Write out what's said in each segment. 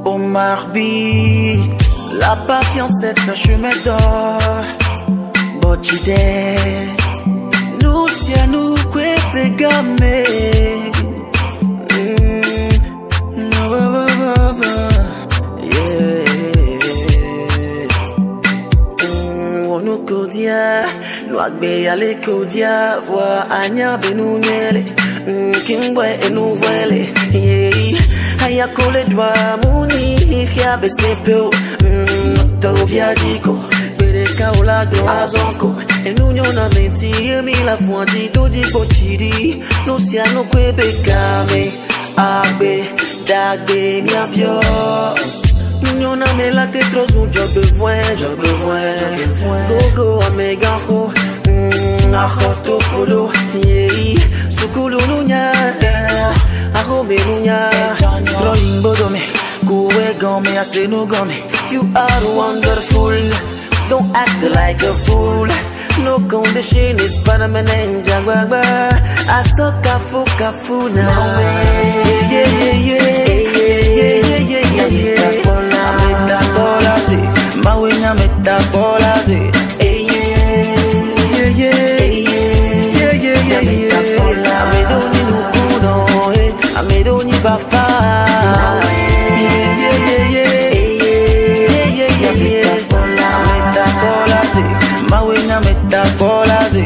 Omar B. La patience est un chemin d'or. Bochide. Nous si à nous que gamé. Nous kodia, nous agbe ale kodia, voix anya benu nyele, kingwe enu voile, aya kole dwa muni, hia besepeo, to via diko, bereka olago azonko, enu nyona menti, mi la fuanti doji bochidi, no sia no kwebe kame, agbe, dagbe mi apio. Nous n'avons pas la tête trop souvent, j'ai besoin. Gogo à mes gars, achoto polo, sukulu nunya, ahome nunya, drawing bodome, kuwe gome, aseno gome. You are wonderful, don't act like a fool. No condition is permanent, jagwagwa. Asoka fuka na Mawina metabolase, amedoni nukuno, amedoni bafa, metabolase, mawina metabolase.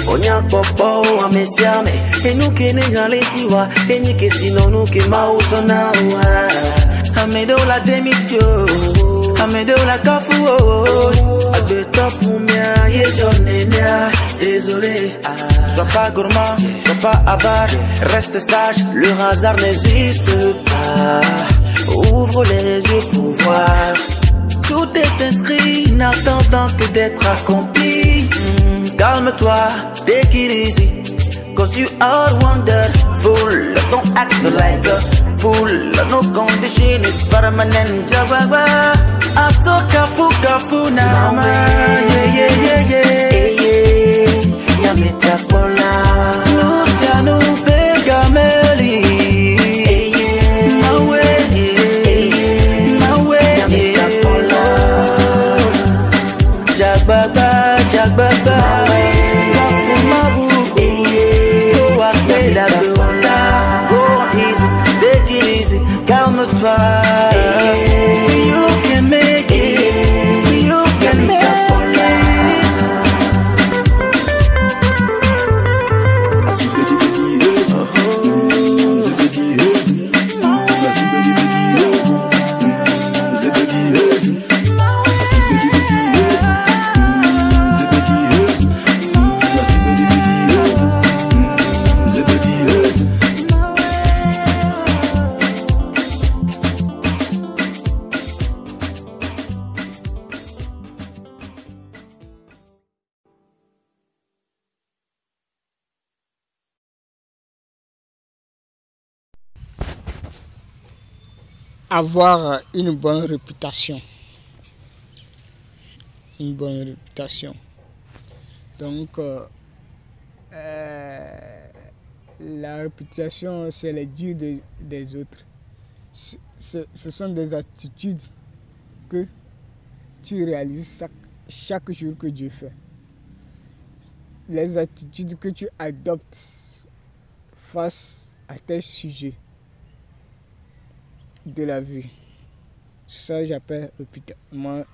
Onya popo amesiame enu kene ngaletiwa enyi kesino nu ke mausona wa amedo la demitio amedo la kafu agbe top mia ye jonenia désolé sois pas gourmand sois pas avare reste sage le hasard n'existe pas ouvre les yeux pour voir tout est inscrit n'attendant que d'être accompli. Calme-toi, take it easy, cause you are wonderful. Don't act like a fool. No condition is permanent. Jababa, asoka fuka na ma. Yameta kola, no sia no pegameli. Mawe, yameta kola. Jagbaba. Calme-toi, you can make it, you can make it. Avoir une bonne réputation. Une bonne réputation. Donc, la réputation, c'est les dires des autres. Ce sont des attitudes que tu réalises chaque jour que Dieu fait. Les attitudes que tu adoptes face à tes sujets de la vie. Ça, j'appelle réputation.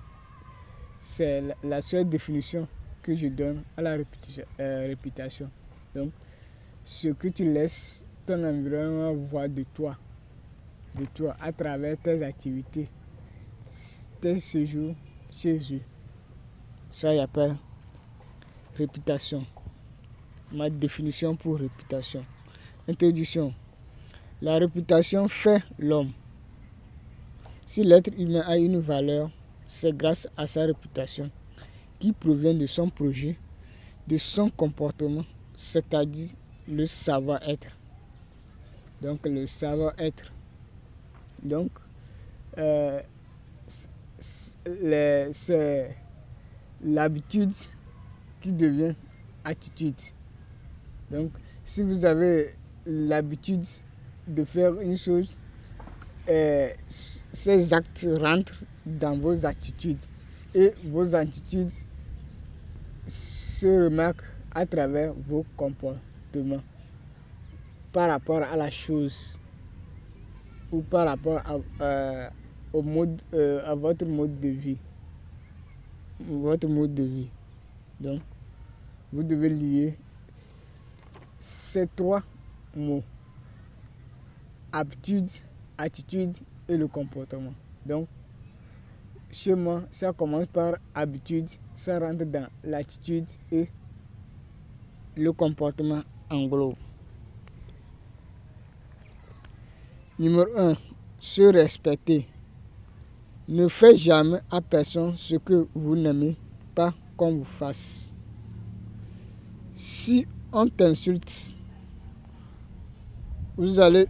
C'est la seule définition que je donne à la réputation. Donc, ce que tu laisses ton environnement voir de toi à travers tes activités, tes séjours chez eux. Ça, j'appelle réputation. Ma définition pour réputation. Introduction. La réputation fait l'homme. Si l'être humain a une valeur, c'est grâce à sa réputation qui provient de son projet, de son comportement, c'est-à-dire le savoir-être. Donc le savoir-être. Donc c'est l'habitude qui devient attitude. Donc si vous avez l'habitude de faire une chose, ces actes rentrent dans vos attitudes et vos attitudes se remarquent à travers vos comportements par rapport à la chose ou par rapport à votre mode de vie. Votre mode de vie. Donc, vous devez lier ces trois mots: habitude, attitude et le comportement. Donc, chez moi, ça commence par habitude, ça rentre dans l'attitude et le comportement englobe. Numéro 1. Se respecter. Ne faites jamais à personne ce que vous n'aimez pas qu'on vous fasse. Si on t'insulte, vous allez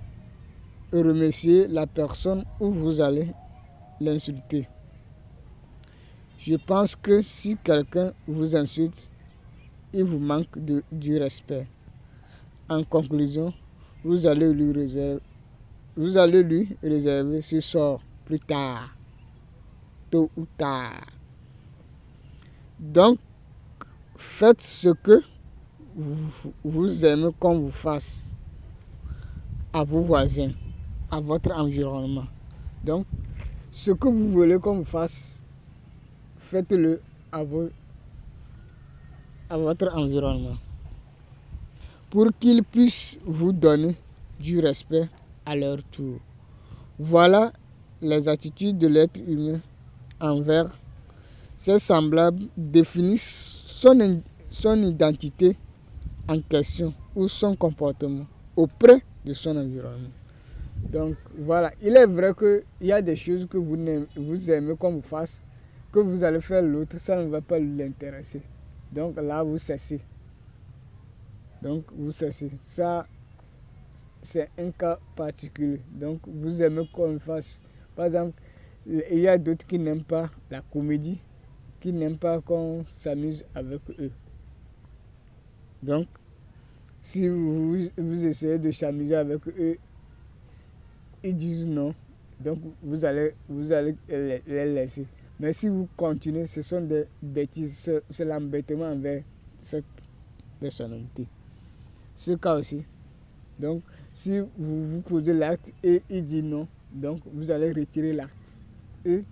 remercier la personne ou vous allez l'insulter. Je pense que si quelqu'un vous insulte, il vous manque du respect. En conclusion, vous allez lui réserver ce sort plus tard, tôt ou tard. Donc, faites ce que vous aimez qu'on vous fasse à vos voisins, à votre environnement. Donc, ce que vous voulez qu'on vous fasse, faites-le à votre environnement pour qu'ils puissent vous donner du respect à leur tour. Voilà les attitudes de l'être humain envers ses semblables, définissent son identité en question ou son comportement auprès de son environnement. Donc voilà, il est vrai qu'il y a des choses que vous aimez qu'on vous fasse, que vous allez faire l'autre, ça ne va pas l'intéresser. Donc là, vous cessez. Ça, c'est un cas particulier. Donc vous aimez qu'on le fasse. Par exemple, il y a d'autres qui n'aiment pas la comédie, qui n'aiment pas qu'on s'amuse avec eux. Donc, si vous essayez de s'amuser avec eux, ils disent non. Donc vous allez les laisser. Mais si vous continuez, ce sont des bêtises, c'est l'embêtement envers cette personnalité. Ce cas aussi. Donc, si vous posez l'acte et il dit non, donc vous allez retirer l'acte. Et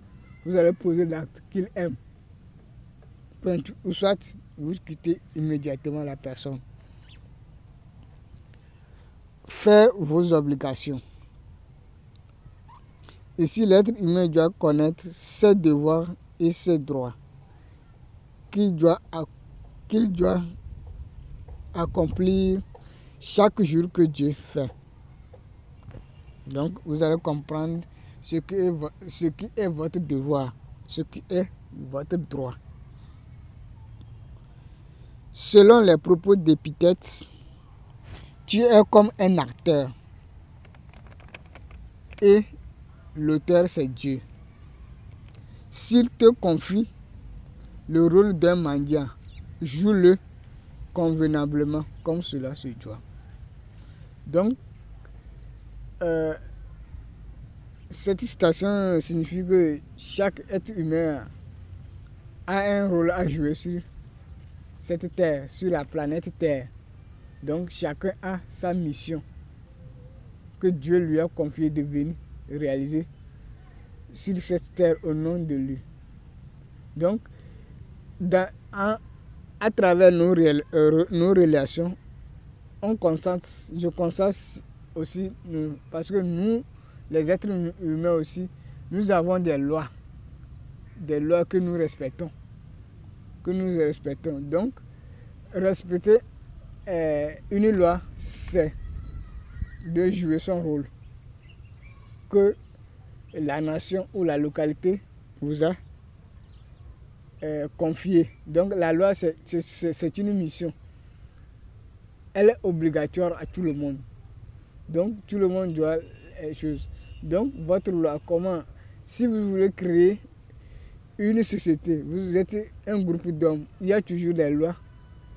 vous allez poser l'acte qu'il aime. Ou soit vous quittez immédiatement la personne. Faire vos obligations. Ici, l'être humain doit connaître ses devoirs et ses droits qu'il doit accomplir chaque jour que Dieu fait. Donc, vous allez comprendre ce qui est votre devoir, ce qui est votre droit. Selon les propos d'Épithète, tu es comme un acteur et l'auteur, c'est Dieu. S'il te confie le rôle d'un mendiant, joue-le convenablement comme cela se doit. Donc, cette citation signifie que chaque être humain a un rôle à jouer sur cette terre, sur la planète Terre. Donc, chacun a sa mission que Dieu lui a confiée de venir réaliser sur cette terre au nom de lui. Donc, à travers nos relations, je constate aussi, parce que nous, les êtres humains aussi, nous avons des lois que nous respectons. Donc, respecter une loi, c'est de jouer son rôle. Que la nation ou la localité vous a confié. Donc la loi, c'est une mission. Elle est obligatoire à tout le monde. Donc tout le monde doit les choses. Donc votre loi, comment, si vous voulez créer une société, vous êtes un groupe d'hommes, il y a toujours des lois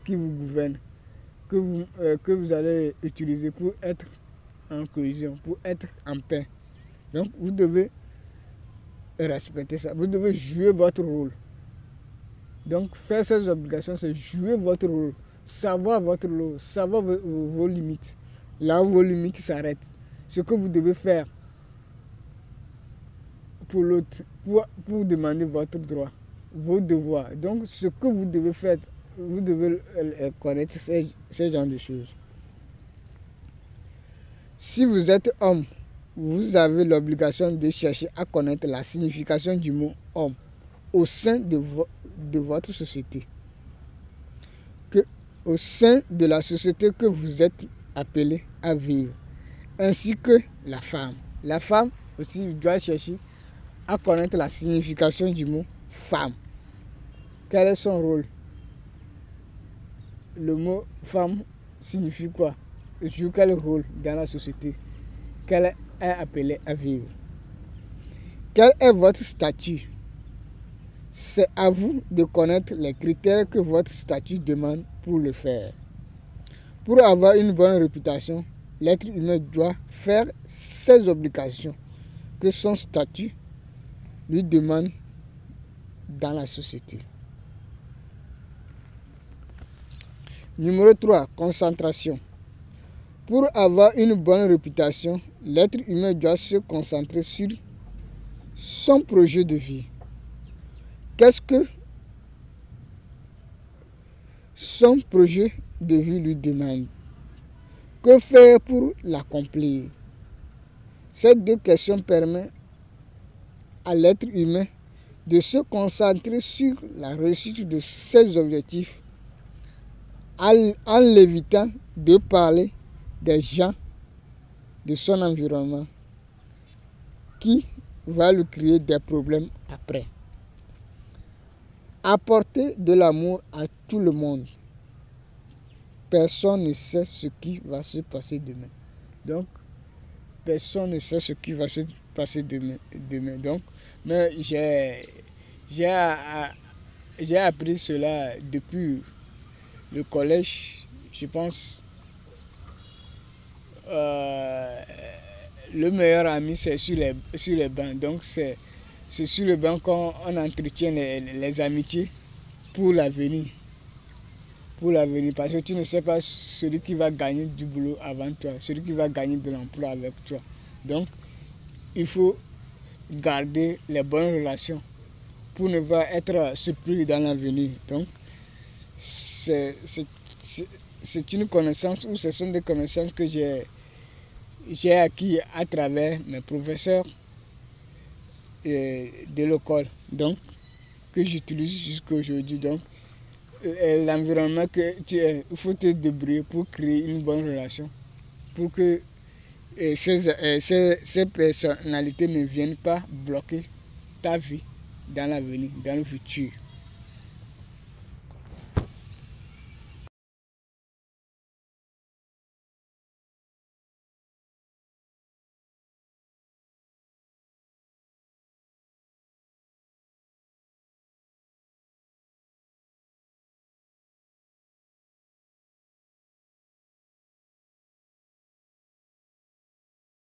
qui vous gouvernent, que vous allez utiliser pour être en cohésion, pour être en paix. Donc vous devez respecter ça, vous devez jouer votre rôle. Donc faire ces obligations, c'est jouer votre rôle, savoir votre rôle, savoir vos limites. Là où vos limites s'arrêtent, ce que vous devez faire pour l'autre, pour demander votre droit, vos devoirs. Donc ce que vous devez faire, vous devez connaître ces genres de choses. Si vous êtes homme, vous avez l'obligation de chercher à connaître la signification du mot homme au sein de votre société. Au sein de la société que vous êtes appelé à vivre, ainsi que la femme. La femme aussi doit chercher à connaître la signification du mot femme. Quel est son rôle? Le mot femme signifie quoi? Joue quel rôle dans la société qu'elle est appelée à vivre? Quel est votre statut? C'est à vous de connaître les critères que votre statut demande pour le faire. Pour avoir une bonne réputation, l'être humain doit faire ses obligations que son statut lui demande dans la société. Numéro 3, concentration. Pour avoir une bonne réputation, l'être humain doit se concentrer sur son projet de vie. Qu'est-ce que son projet de vie lui demande? Que faire pour l'accomplir? Ces deux questions permettent à l'être humain de se concentrer sur la réussite de ses objectifs en l'évitant de parler des gens de son environnement qui va lui créer des problèmes après. Apporter de l'amour à tout le monde. Personne ne sait ce qui va se passer demain. Donc, personne ne sait ce qui va se passer demain. Donc, mais j'ai appris cela depuis le collège, je pense. Le meilleur ami, c'est sur les bancs. Donc, c'est sur le banc qu'on entretient les amitiés pour l'avenir. Pour l'avenir, parce que tu ne sais pas celui qui va gagner du boulot avant toi, celui qui va gagner de l'emploi avec toi. Donc, il faut garder les bonnes relations pour ne pas être surpris dans l'avenir. Donc, c'est une connaissance, ou ce sont des connaissances que j'ai acquis à travers mes professeurs de l'école, donc que j'utilise jusqu'à aujourd'hui. Donc, l'environnement que tu es, il faut te débrouiller pour créer une bonne relation, pour que ces personnalités ne viennent pas bloquer ta vie dans l'avenir, dans le futur.